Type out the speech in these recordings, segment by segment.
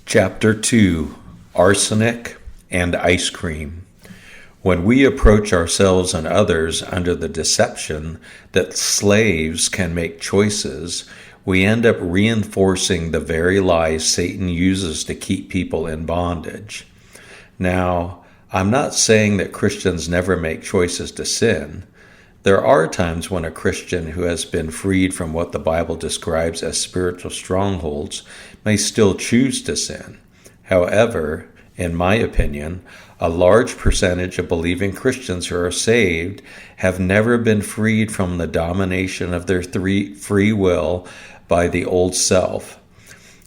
Chapter 2: Arsenic and Ice Cream. When we approach ourselves and others under the deception that slaves can make choices, we end up reinforcing the very lies Satan uses to keep people in bondage. Now, I'm not saying that Christians never make choices to sin. There are times when a Christian who has been freed from what the Bible describes as spiritual strongholds may still choose to sin. However, in my opinion, a large percentage of believing Christians who are saved have never been freed from the domination of their free will by the old self.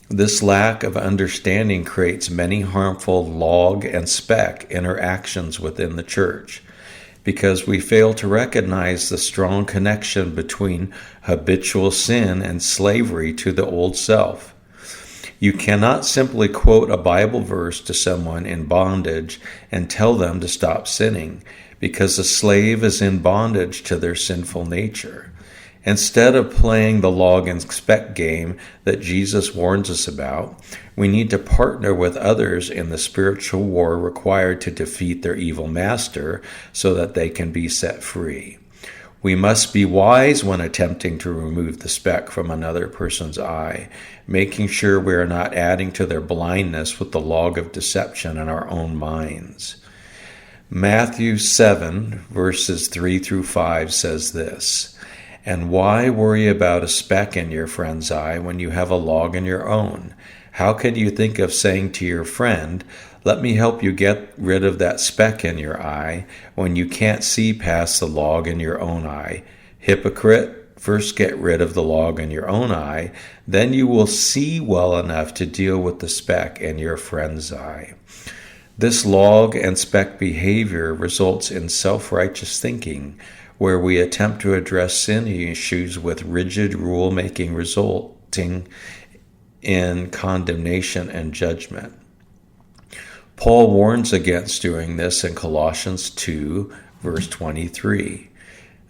This lack of understanding creates many harmful log and speck interactions within the church, because we fail to recognize the strong connection between habitual sin and slavery to the old self. You cannot simply quote a Bible verse to someone in bondage and tell them to stop sinning, because the slave is in bondage to their sinful nature. Instead of playing the log and speck game that Jesus warns us about, we need to partner with others in the spiritual war required to defeat their evil master so that they can be set free. We must be wise when attempting to remove the speck from another person's eye, making sure we are not adding to their blindness with the log of deception in our own minds. Matthew 7, verses 3 through 5 says this: "And why worry about a speck in your friend's eye when you have a log in your own? How can you think of saying to your friend, 'Let me help you get rid of that speck in your eye,' when you can't see past the log in your own eye? Hypocrite, first get rid of the log in your own eye, then you will see well enough to deal with the speck in your friend's eye." This log and speck behavior results in self-righteous thinking, where we attempt to address sin issues with rigid rule-making, resulting in condemnation and judgment. Paul warns against doing this in Colossians 2, verse 23.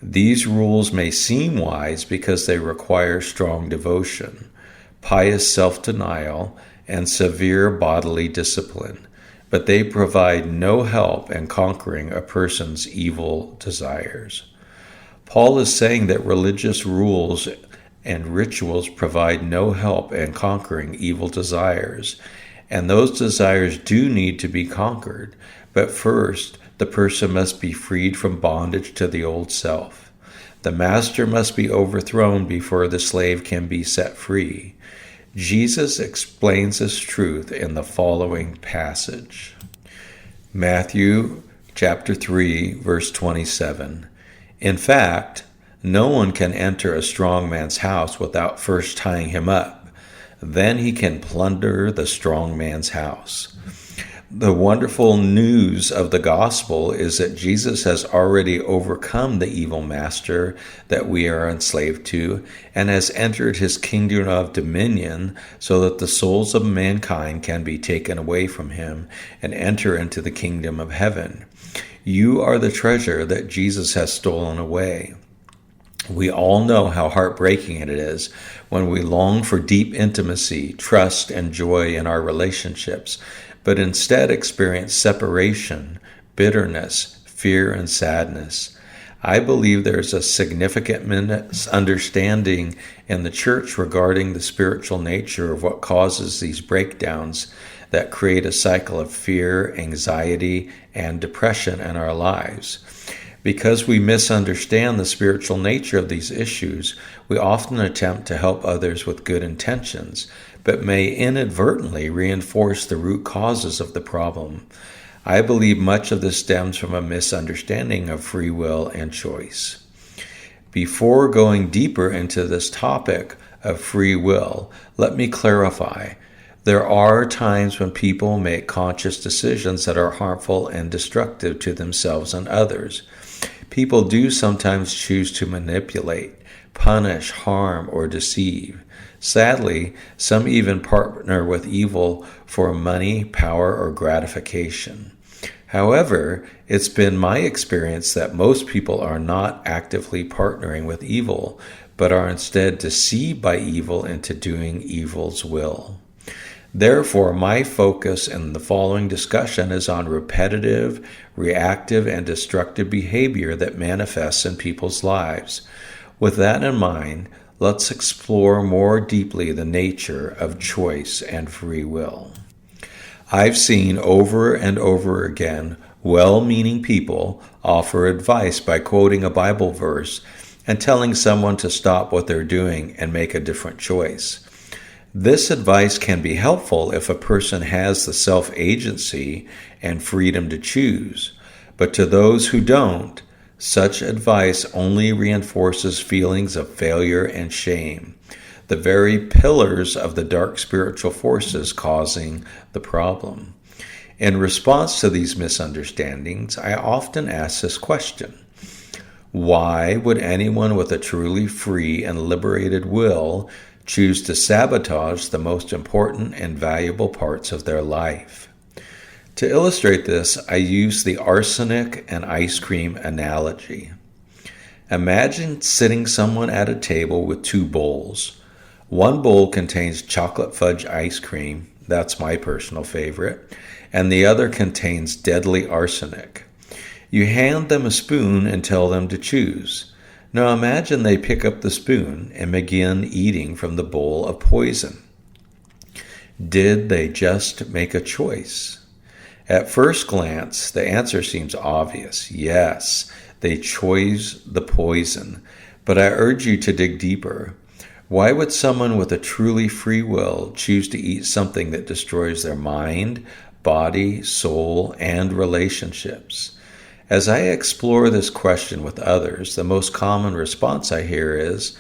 "These rules may seem wise because they require strong devotion, pious self-denial, and severe bodily discipline, but they provide no help in conquering a person's evil desires." Paul is saying that religious rules and rituals provide no help in conquering evil desires, and those desires do need to be conquered, but first the person must be freed from bondage to the old self. The master must be overthrown before the slave can be set free. Jesus explains this truth in the following passage. Matthew chapter 3, verse 27. "In fact, no one can enter a strong man's house without first tying him up. Then he can plunder the strong man's house." The wonderful news of the gospel is that Jesus has already overcome the evil master that we are enslaved to and has entered his kingdom of dominion so that the souls of mankind can be taken away from him and enter into the kingdom of heaven. You are the treasure that Jesus has stolen away. We all know how heartbreaking it is when we long for deep intimacy, trust, and joy in our relationships, but instead experience separation, bitterness, fear, and sadness. I believe there is a significant misunderstanding in the church regarding the spiritual nature of what causes these breakdowns that create a cycle of fear, anxiety, and depression in our lives. Because we misunderstand the spiritual nature of these issues, we often attempt to help others with good intentions, but may inadvertently reinforce the root causes of the problem. I believe much of this stems from a misunderstanding of free will and choice. Before going deeper into this topic of free will, let me clarify. There are times when people make conscious decisions that are harmful and destructive to themselves and others. People do sometimes choose to manipulate, punish, harm, or deceive. Sadly, some even partner with evil for money, power, or gratification. However, it's been my experience that most people are not actively partnering with evil, but are instead deceived by evil into doing evil's will. Therefore, my focus in the following discussion is on repetitive, reactive, and destructive behavior that manifests in people's lives. With that in mind, let's explore more deeply the nature of choice and free will. I've seen over and over again well-meaning people offer advice by quoting a Bible verse and telling someone to stop what they're doing and make a different choice. This advice can be helpful if a person has the self-agency and freedom to choose, but to those who don't, such advice only reinforces feelings of failure and shame, the very pillars of the dark spiritual forces causing the problem. In response to these misunderstandings, I often ask this question: why would anyone with a truly free and liberated will choose to sabotage the most important and valuable parts of their life? To illustrate this, I use the arsenic and ice cream analogy. Imagine sitting someone at a table with two bowls. One bowl contains chocolate fudge ice cream, that's my personal favorite, and the other contains deadly arsenic. You hand them a spoon and tell them to choose. Now imagine they pick up the spoon and begin eating from the bowl of poison. Did they just make a choice? At first glance, the answer seems obvious. Yes, they chose the poison. But I urge you to dig deeper. Why would someone with a truly free will choose to eat something that destroys their mind, body, soul, and relationships? As I explore this question with others, the most common response I hear is,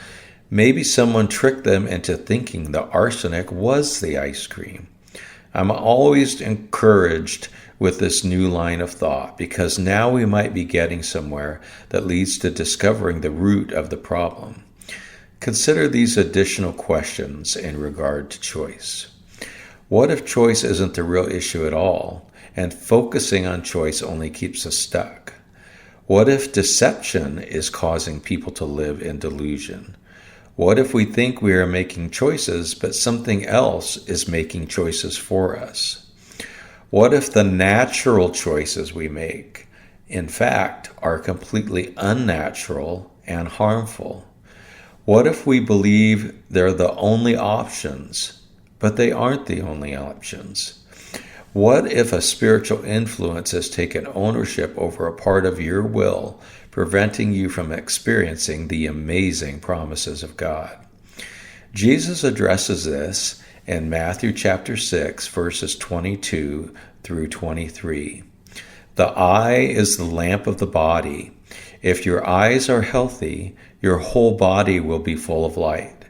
maybe someone tricked them into thinking the arsenic was the ice cream. I'm always encouraged with this new line of thought because now we might be getting somewhere that leads to discovering the root of the problem. Consider these additional questions in regard to choice. What if choice isn't the real issue at all, and focusing on choice only keeps us stuck? What if deception is causing people to live in delusion? What if we think we are making choices, but something else is making choices for us? What if the natural choices we make, in fact, are completely unnatural and harmful? What if we believe they're the only options, but they aren't the only options? What if a spiritual influence has taken ownership over a part of your will, preventing you from experiencing the amazing promises of God? Jesus addresses this in Matthew chapter 6, verses 22 through 23. The eye is the lamp of the body. If your eyes are healthy, your whole body will be full of light.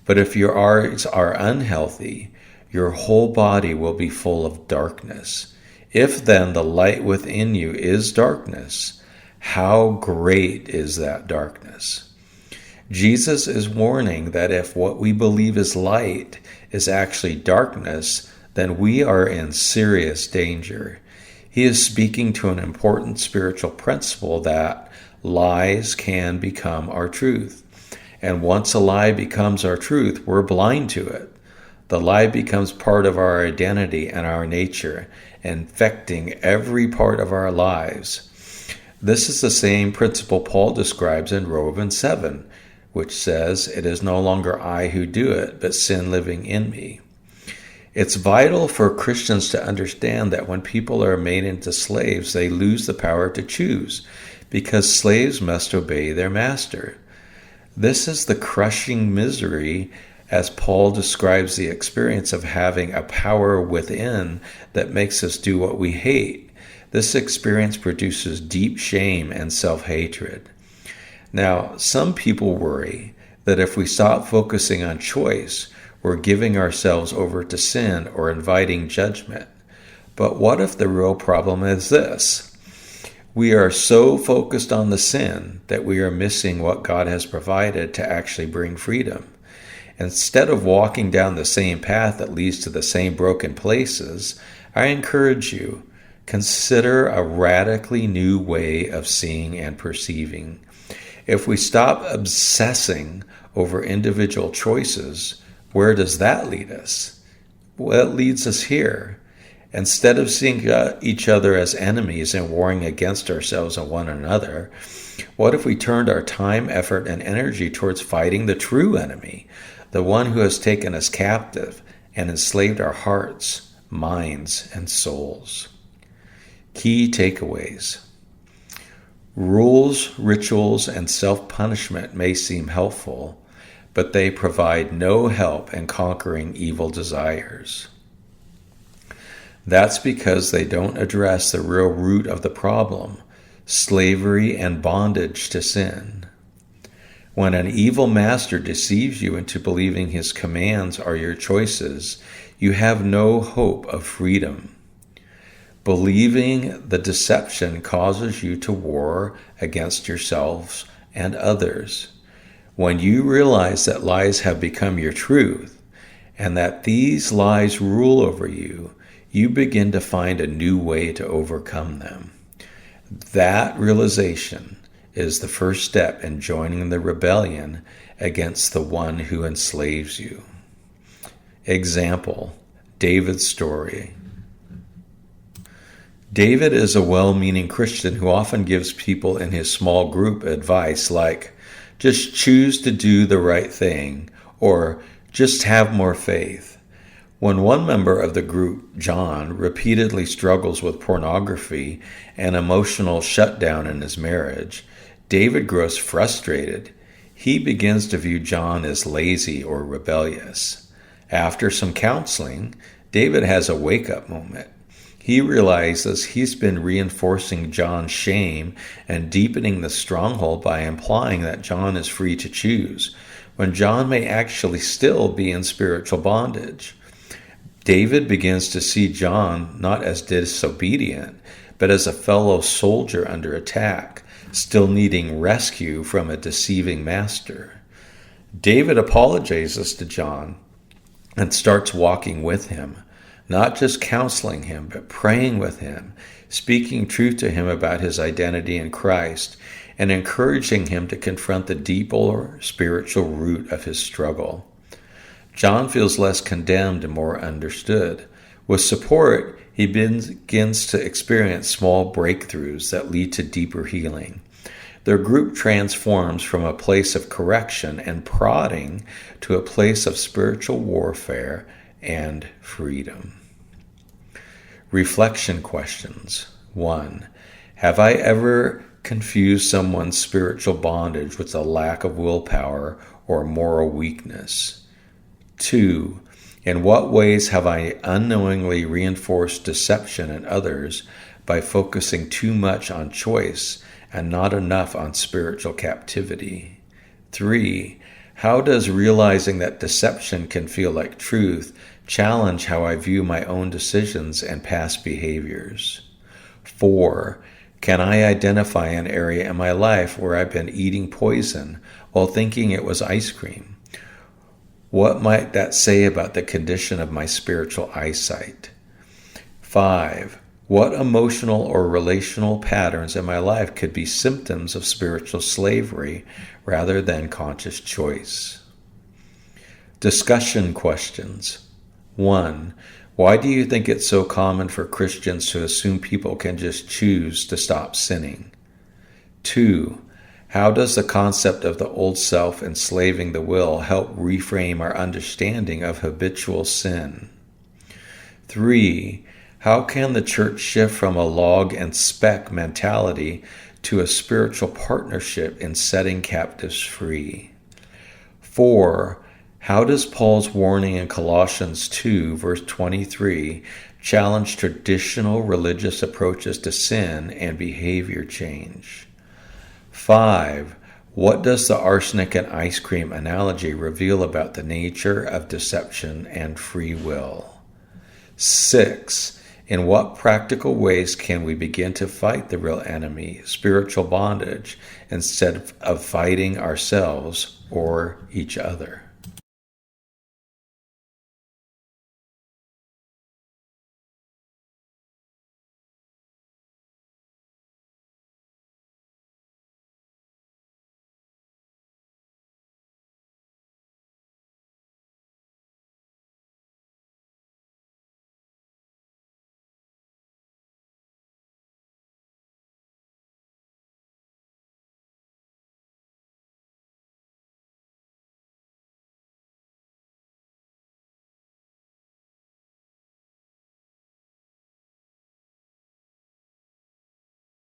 But if your eyes are unhealthy, your whole body will be full of darkness. If then the light within you is darkness, how great is that darkness? Jesus is warning that if what we believe is light is actually darkness, then we are in serious danger. He is speaking to an important spiritual principle that lies can become our truth. And once a lie becomes our truth, we're blind to it. The lie becomes part of our identity and our nature, infecting every part of our lives. This is the same principle Paul describes in Romans 7, which says, "It is no longer I who do it, but sin living in me." It's vital for Christians to understand that when people are made into slaves, they lose the power to choose, because slaves must obey their master. This is the crushing misery as Paul describes the experience of having a power within that makes us do what we hate. This experience produces deep shame and self-hatred. Now, some people worry that if we stop focusing on choice, we're giving ourselves over to sin or inviting judgment. But what if the real problem is this? We are so focused on the sin that we are missing what God has provided to actually bring freedom. Instead of walking down the same path that leads to the same broken places, I encourage you, consider a radically new way of seeing and perceiving. If we stop obsessing over individual choices, where does that lead us? Well, it leads us here. Instead of seeing each other as enemies and warring against ourselves and one another, what if we turned our time, effort, and energy towards fighting the true enemy, the one who has taken us captive and enslaved our hearts, minds, and souls? Key takeaways. Rules, rituals, and self-punishment may seem helpful, but they provide no help in conquering evil desires. That's because they don't address the real root of the problem, slavery and bondage to sin. When an evil master deceives you into believing his commands are your choices, you have no hope of freedom. Believing the deception causes you to war against yourselves and others. When you realize that lies have become your truth and that these lies rule over you, you begin to find a new way to overcome them. That realization is the first step in joining the rebellion against the one who enslaves you. Example, David's story. David is a well-meaning Christian who often gives people in his small group advice like, just choose to do the right thing, or just have more faith. When one member of the group, John, repeatedly struggles with pornography and emotional shutdown in his marriage, David grows frustrated. He begins to view John as lazy or rebellious. After some counseling, David has a wake-up moment. He realizes he's been reinforcing John's shame and deepening the stronghold by implying that John is free to choose, when John may actually still be in spiritual bondage. David begins to see John not as disobedient, but as a fellow soldier under attack, still needing rescue from a deceiving master. David apologizes to John and starts walking with him, not just counseling him, but praying with him, speaking truth to him about his identity in Christ, and encouraging him to confront the deeper spiritual root of his struggle. John feels less condemned and more understood. With support, he begins to experience small breakthroughs that lead to deeper healing. Their group transforms from a place of correction and prodding to a place of spiritual warfare and freedom. Reflection questions. 1. Have I ever confused someone's spiritual bondage with a lack of willpower or moral weakness? 2. In what ways have I unknowingly reinforced deception in others by focusing too much on choice and not enough on spiritual captivity? 3. How does realizing that deception can feel like truth challenge how I view my own decisions and past behaviors? 4. Can I identify an area in my life where I've been eating poison while thinking it was ice cream? What might that say about the condition of my spiritual eyesight? 5. What emotional or relational patterns in my life could be symptoms of spiritual slavery rather than conscious choice? Discussion questions. 1. Why do you think it's so common for Christians to assume people can just choose to stop sinning? 2. How does the concept of the old self enslaving the will help reframe our understanding of habitual sin? 3. How can the church shift from a log and speck mentality to a spiritual partnership in setting captives free? 4. How does Paul's warning in Colossians 2, verse 23, challenge traditional religious approaches to sin and behavior change? 5. What does the arsenic and ice cream analogy reveal about the nature of deception and free will? 6. In what practical ways can we begin to fight the real enemy, spiritual bondage, instead of fighting ourselves or each other?